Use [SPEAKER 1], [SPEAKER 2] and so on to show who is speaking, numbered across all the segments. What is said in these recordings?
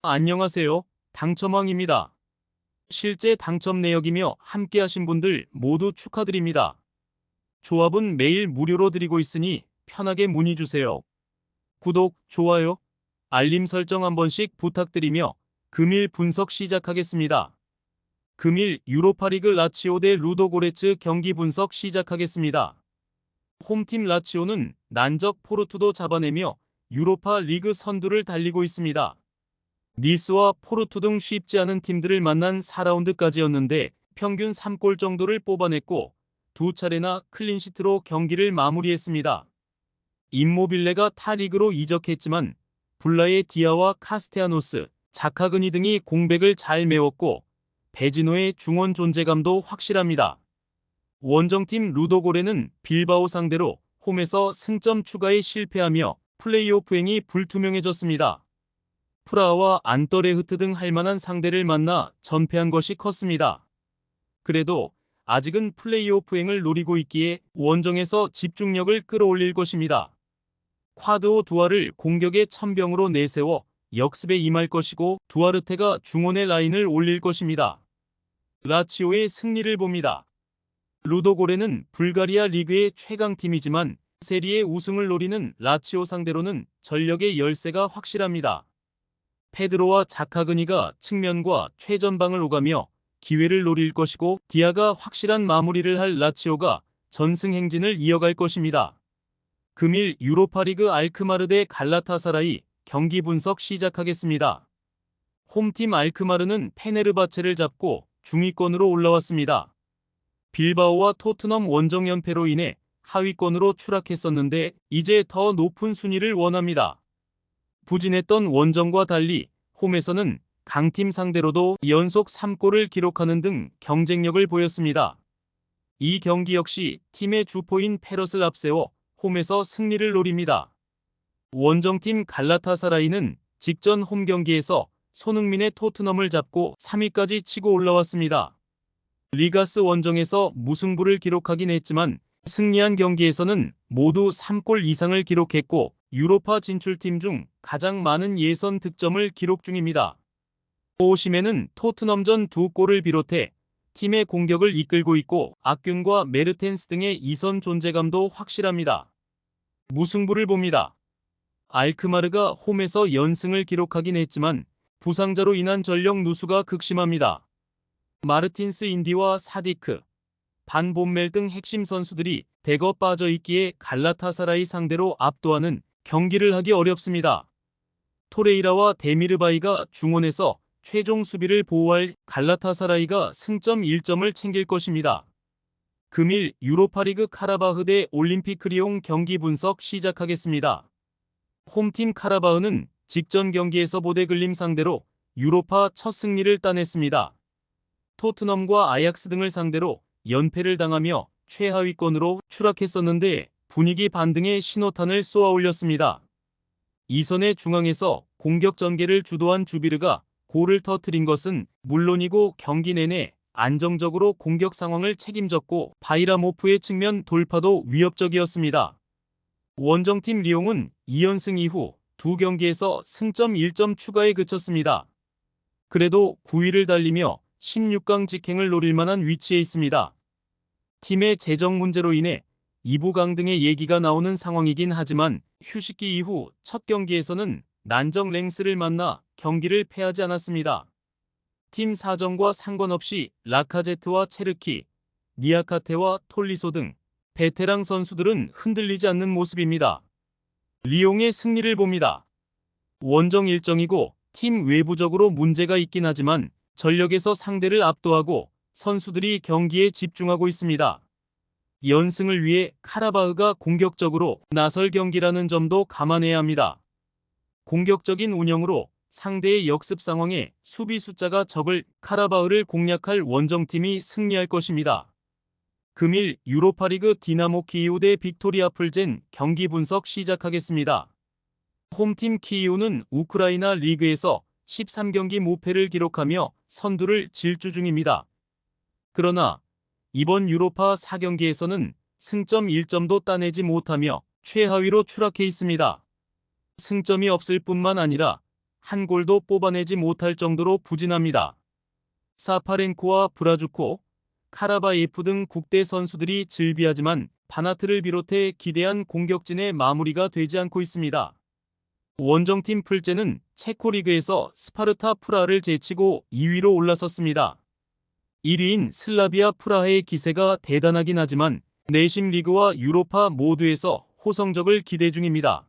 [SPEAKER 1] 안녕하세요. 당첨왕입니다. 실제 당첨 내역이며 함께하신 분들 모두 축하드립니다. 조합은 매일 무료로 드리고 있으니 편하게 문의 주세요. 구독, 좋아요, 알림 설정 한 번씩 부탁드리며 금일 분석 시작하겠습니다. 금일 유로파리그 라치오 대 루도고레츠 경기 분석 시작하겠습니다. 홈팀 라치오는 난적 포르투도 잡아내며 유로파 리그 선두를 달리고 있습니다. 니스와 포르투 등 쉽지 않은 팀들을 만난 4라운드까지였는데 평균 3골 정도를 뽑아냈고 두 차례나 클린시트로 경기를 마무리했습니다. 임모빌레가 타 리그로 이적했지만 블라의 디아와 카스테아노스, 자카그니 등이 공백을 잘 메웠고 베지노의 중원 존재감도 확실합니다. 원정팀 루도고레는 빌바오 상대로 홈에서 승점 추가에 실패하며 플레이오프행이 불투명해졌습니다. 프라하와 안떠레흐트 등 할만한 상대를 만나 전패한 것이 컸습니다. 그래도 아직은 플레이오프행을 노리고 있기에 원정에서 집중력을 끌어올릴 것입니다. 콰드오 두아를 공격의 천병으로 내세워 역습에 임할 것이고 두아르테가 중원의 라인을 올릴 것입니다. 라치오의 승리를 봅니다. 루도고레는 불가리아 리그의 최강팀이지만 세리에 우승을 노리는 라치오 상대로는 전력의 열세가 확실합니다. 페드로와 자카그니가 측면과 최전방을 오가며 기회를 노릴 것이고 디아가 확실한 마무리를 할 라치오가 전승 행진을 이어갈 것입니다. 금일 유로파리그 알크마르 대 갈라타사라이 경기 분석 시작하겠습니다. 홈팀 알크마르는 페네르바체를 잡고 중위권으로 올라왔습니다. 빌바오와 토트넘 원정 연패로 인해 하위권으로 추락했었는데 이제 더 높은 순위를 원합니다. 부진했던 원정과 달리 홈에서는 강팀 상대로도 연속 3골을 기록하는 등 경쟁력을 보였습니다. 이 경기 역시 팀의 주포인 페럿을 앞세워 홈에서 승리를 노립니다. 원정팀 갈라타사라이는 직전 홈 경기에서 손흥민의 토트넘을 잡고 3위까지 치고 올라왔습니다. 리가스 원정에서 무승부를 기록하긴 했지만 승리한 경기에서는 모두 3골 이상을 기록했고 유로파 진출팀 중 가장 많은 예선 득점을 기록 중입니다. 오시멘은 토트넘전 2골을 비롯해 팀의 공격을 이끌고 있고 악균과 메르텐스 등의 이선 존재감도 확실합니다. 무승부를 봅니다. 알크마르가 홈에서 연승을 기록하긴 했지만 부상자로 인한 전력 누수가 극심합니다. 마르틴스 인디와 사디크, 반 본멜 등 핵심 선수들이 대거 빠져있기에 갈라타사라이 상대로 압도하는 경기를 하기 어렵습니다. 토레이라와 데미르바이가 중원에서 최종 수비를 보호할 갈라타사라이가 승점 1점을 챙길 것입니다. 금일 유로파리그 카라바흐 대 올림피크 리옹 경기 분석 시작하겠습니다. 홈팀 카라바흐는 직전 경기에서 보데글림 상대로 유로파 첫 승리를 따냈습니다. 토트넘과 아약스 등을 상대로 연패를 당하며 최하위권으로 추락했었는데 분위기 반등의 신호탄을 쏘아 올렸습니다. 2선의 중앙에서 공격 전개를 주도한 주비르가 골을 터뜨린 것은 물론이고 경기 내내 안정적으로 공격 상황을 책임졌고 바이라모프의 측면 돌파도 위협적이었습니다. 원정팀 리옹은 2연승 이후 두 경기에서 승점 1점 추가에 그쳤습니다. 그래도 9위를 달리며 16강 직행을 노릴 만한 위치에 있습니다. 팀의 재정 문제로 인해 2부 강등의 얘기가 나오는 상황이긴 하지만 휴식기 이후 첫 경기에서는 난적 랭스를 만나 경기를 패하지 않았습니다. 팀 사정과 상관없이 라카제트와 체르키, 니아카테와 톨리소 등 베테랑 선수들은 흔들리지 않는 모습입니다. 리옹의 승리를 봅니다. 원정 일정이고 팀 외부적으로 문제가 있긴 하지만 전력에서 상대를 압도하고 선수들이 경기에 집중하고 있습니다. 연승을 위해 카라바흐가 공격적으로 나설 경기라는 점도 감안해야 합니다. 공격적인 운영으로 상대의 역습 상황에 수비 숫자가 적을 카라바흐를 공략할 원정팀이 승리할 것입니다. 금일 유로파리그 디나모 키이우 대 빅토리아 플젠 경기 분석 시작하겠습니다. 홈팀 키이우는 우크라이나 리그에서 13경기 무패를 기록하며 선두를 질주 중입니다. 그러나 이번 유로파 4경기에서는 승점 1점도 따내지 못하며 최하위로 추락해 있습니다. 승점이 없을 뿐만 아니라 한 골도 뽑아내지 못할 정도로 부진합니다. 사파렌코와 브라주코, 카라바예프 등 국대 선수들이 즐비하지만 바나트를 비롯해 기대한 공격진의 마무리가 되지 않고 있습니다. 원정팀 풀제는 체코 리그에서 스파르타 프라하를 제치고 2위로 올라섰습니다. 1위인 슬라비아 프라하의 기세가 대단하긴 하지만 내심 리그와 유로파 모두에서 호성적을 기대 중입니다.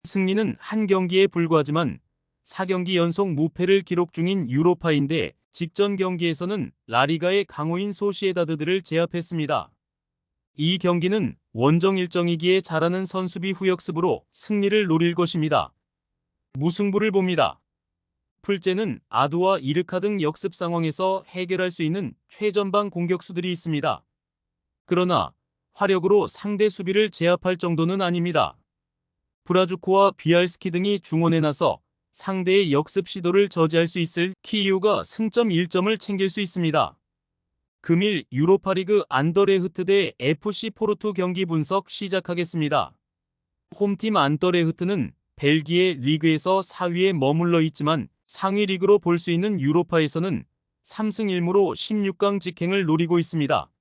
[SPEAKER 1] 승리는 한 경기에 불과하지만 4경기 연속 무패를 기록 중인 유로파인데 직전 경기에서는 라리가의 강호인 소시에다드를 제압했습니다. 이 경기는 원정 일정이기에 잘하는 선수비 후역습으로 승리를 노릴 것입니다. 무승부를 봅니다. 풀제는 아두와 이르카 등 역습 상황에서 해결할 수 있는 최전방 공격수들이 있습니다. 그러나 화력으로 상대 수비를 제압할 정도는 아닙니다. 브라주코와 비알스키 등이 중원에 나서 상대의 역습 시도를 저지할 수 있을 키이우가 승점 1점을 챙길 수 있습니다. 금일 유로파리그 안더레흐트 대 FC 포르투 경기 분석 시작하겠습니다. 홈팀 안더레흐트는 벨기에 리그에서 4위에 머물러 있지만 상위 리그로 볼 수 있는 유로파에서는 3승 1무로 16강 직행을 노리고 있습니다.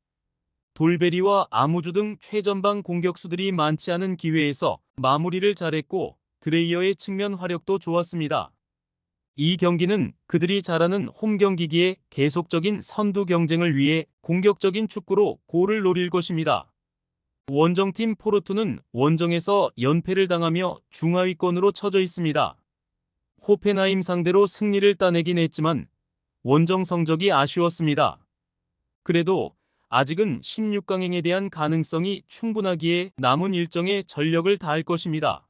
[SPEAKER 1] 돌베리와 아무주 등 최전방 공격수들이 많지 않은 기회에서 마무리를 잘했고 드레이어의 측면 화력도 좋았습니다. 이 경기는 그들이 잘하는 홈 경기기에 계속적인 선두 경쟁을 위해 공격적인 축구로 골을 노릴 것입니다. 원정팀 포르투는 원정에서 연패를 당하며 중하위권으로 처져 있습니다. 호펜하임 상대로 승리를 따내긴 했지만 원정 성적이 아쉬웠습니다. 그래도 아직은 16강행에 대한 가능성이 충분하기에 남은 일정에 전력을 다할 것입니다.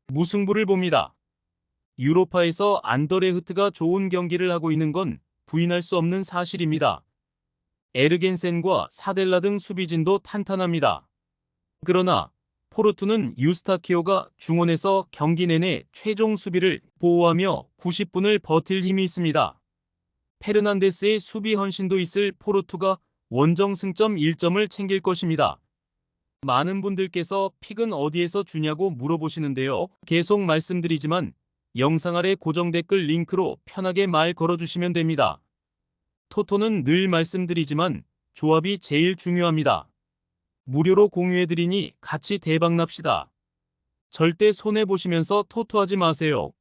[SPEAKER 1] 무승부를 봅니다. 유로파에서 안더레흐트가 좋은 경기를 하고 있는 건 부인할 수 없는 사실입니다. 에르겐센과 사델라 등 수비진도 탄탄합니다. 그러나 포르투는 유스타키오가 중원에서 경기 내내 최종 수비를 보호하며 90분을 버틸 힘이 있습니다. 페르난데스의 수비 헌신도 있을 포르투가 원정 승점 1점을 챙길 것입니다. 많은 분들께서 픽은 어디에서 주냐고 물어보시는데요. 계속 말씀드리지만 영상 아래 고정 댓글 링크로 편하게 말 걸어주시면 됩니다. 토토는 늘 말씀드리지만 조합이 제일 중요합니다. 무료로 공유해드리니 같이 대박납시다. 절대 손해보시면서 토토하지 마세요.